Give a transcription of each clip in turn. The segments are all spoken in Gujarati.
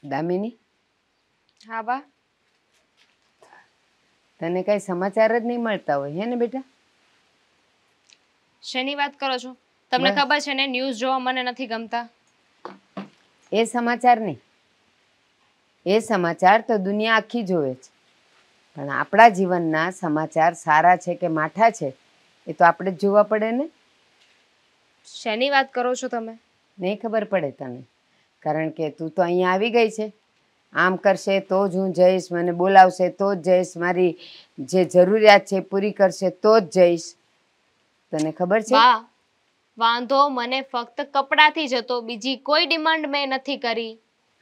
દામિની, હા બા. તને કઈ સમાચાર જ નહીં મળતા હોય હે ને બેટા? શેની વાત કરો છો? તમને બસ. ખબર છે ને ન્યૂઝ જોવા મને નથી ગમતા. એ સમાચાર નહીં, એ સમાચાર તો દુનિયા આખી જોવે છે, પણ આપણા જીવનના સમાચાર સારા છે કે માઠા છે એ તો આપણે જ જોવા પડે ને. શેની વાત કરો છો તમે? નહીં ખબર પડે તને, કારણ કે તું તો અહીંયા આવી ગઈ છે. આમ કરશે તો જ હું જઈશ, મને બોલાવશે તો જ જઈશ, મારી જે જરૂરિયાત છે પૂરી કરશે તો જ જઈશ. તને ખબર છે? બા, વાંધો મને ફક્ત કપડાથી જ હતો, બીજી કોઈ ડિમાન્ડ મેં નથી કરી.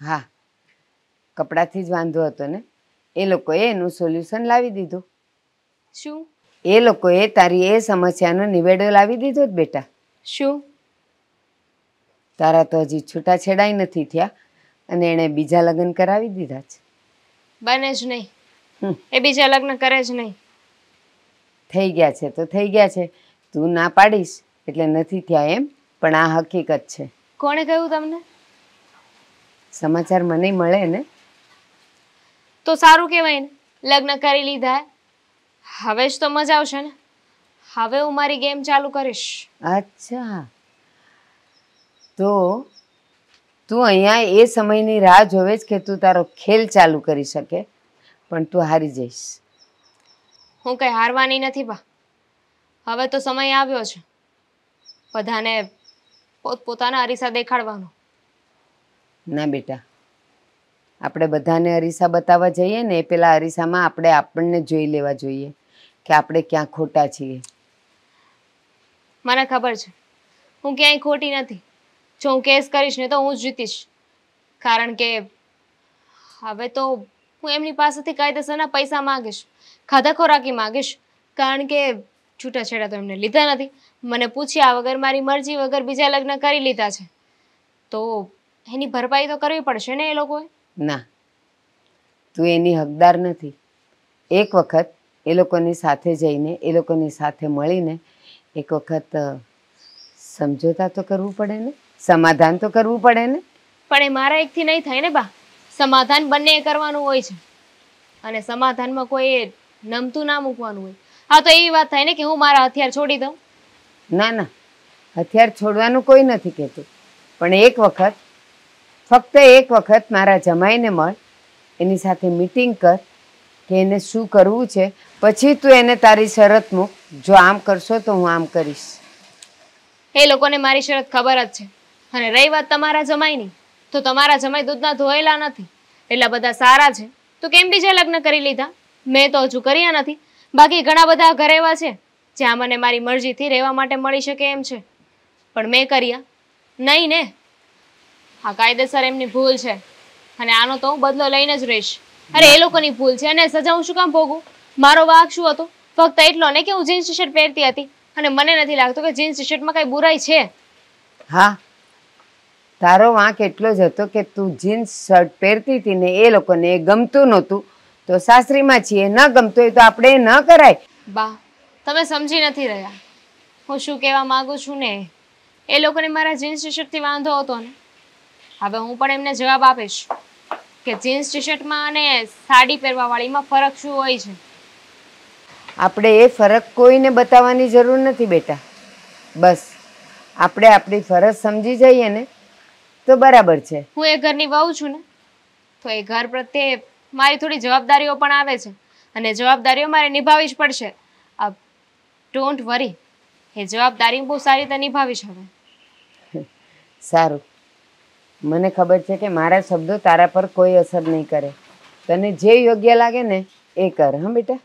હા, કપડાથી જ વાંધો હતો ને? એ લોકોએ એનું સોલ્યુશન લાવી દીધું. શું? એ લોકોએ તારી એ સમસ્યાનો નિવેડો લાવી દીધો જ બેટા. શું? તારા તો હજી છૂટાછેડાઈ નથી થયા અને એણે બીજા લગ્ન કરાવી દીધા છે. બને જ નહીં. હમ, એ બીજા લગ્ન કરે જ નહીં. થઈ ગયા છે તો થઈ ગયા છે. તું ના પાડીશ એટલે નથી થયા એમ, પણ આ હકીકત છે. કોણે કહ્યું તમને? સમાચાર મને મળે ને. તો સારું કહેવાય ને, લગ્ન કરી લીધા. હવે જ તો મજા આવશે ને. હવે હું મારી ગેમ ચાલુ કરીશ. અચ્છા, તો તું અહીંયા એ સમયની રાહ જોવે છે કે તું તારો ખેલ ચાલુ કરી શકે, પણ તું હારી જઈશ. હું કઈ હારવાની નથી બા. હવે તો સમય આવ્યો છે બધાને પોતપોતાના અરીસા દેખાડવાનો. ના બેટા, આપણે બધાને અરીસા બતાવવા જઈએ ને એ પેલા અરીસામાં આપણે આપણને જોઈ લેવા જોઈએ કે આપણે ક્યાં ખોટા છીએ. મને ખબર છે હું ક્યાંય ખોટી નથી. જો હું કેસ કરીશ ને તો હું જ જીતીશ, કારણ કે હવે તો હું એમની પાસેથી કાયદેસરના પૈસા માંગીશ, ખાધા ખોરાકી માંગીશ, કારણ કે છૂટાછેડા તો એમને લીધા નથી. મને પૂછ્યા વગર, મારી મરજી વગર બીજા લગ્ન કરી લીધા છે, તો એની ભરપાઈ તો કરવી પડશે ને એ લોકોએ. ના, તું એની હકદાર નથી. એક વખત એ લોકોની સાથે જઈને, એ લોકોની સાથે મળીને એક વખત સમજોતા તો કરવું પડે ને, સમાધાન તો કરવું પડે ને. પણ એ મારા એકથી નહીં થાય ને બા. સમાધાન બંને કરવાનું હોય છે, અને સમાધાનમાં કોઈ નમતું ના મૂકવાનું હોય. હા, તો એવી વાત થાય ને કે હું મારા હથિયાર છોડી દઉં. ના ના, હથિયાર છોડવાનું કોઈ નથી કહેતું, પણ એક વખત, ફક્ત એક વખત મારા જમાઈને મળ, એની સાથે મીટિંગ કર કે એને શું કરવું છે, પછી તું એને તારી શરત મૂક. જો આમ કરશો તો હું આમ કરીશ. એ લોકોને મારી શરત ખબર જ છે. અને રહી વાત તમારા જમાઈની, તો તમારા જમાઈ દૂધના ધોયેલા નથી, એટલા બધા સારા છે તો કેમ બીજા લગ્ન કરી લીધા? મેં તો હજુ કર્યા નથી. બાકી ઘણા બધા ઘર એવા છે જ્યાં મને મારી મરજીથી રહેવા માટે મળી શકે એમ છે, પણ મેં કર્યા નહીં ને. આ કાયદેસર એમની ભૂલ છે અને આનો તો હું બદલો લઈને જ રહીશ. અરે એ લોકોની ભૂલ છે અને સજા હું શું કામ ભોગું? મારો વાંક શું હતો? ફક્ત એટલો ને કે હું જીન્સ ટી શર્ટ પહેરતી હતી, અને મને નથી લાગતું કે જીન્સ ટી શર્ટમાં કઈ બુરાઈ છે. હા, તારો વાંક એટલો જ હતો કે તું જીન્સ શર્ટ પહેરતી હતી ને એ લોકોને એ ગમતું નહોતું, તો સાસરીમાં છીએ, ન ગમતું હોય તો આપણે ન કરાય. બા, તમે સમજી નથી રહ્યા હું શું કહેવા માંગુ છું ને. એ લોકોને મારા જીન્સ ટી શર્ટથી વાંધો હતો ને, હવે હું પણ એમને જવાબ આપીશ કે જીન્સ ટી શર્ટમાં અને સાડી પહેરવાવાળીમાં ફરક શું હોય છે. આપણે એ ફરક કોઈને બતાવવાની જરૂર નથી બેટા. બસ આપણે આપણી ફરજ સમજી જઈએ ને તો બરાબર છે. હું એ ઘરની વહુ છું ને, તો એ ઘર પ્રત્યે મારી થોડી જવાબદારીઓ પણ આવે છે, અને જવાબદારીઓ મારે નિભાવવી જ પડશે. ડોન્ટ વરી, એ જવાબદારી બહુ સારી રીતે નિભાવીશ હવે. સારું, મને ખબર છે કે મારા શબ્દો તારા પર કોઈ અસર નહીં કરે. તને જે યોગ્ય લાગે ને એ કર. હા બેટા.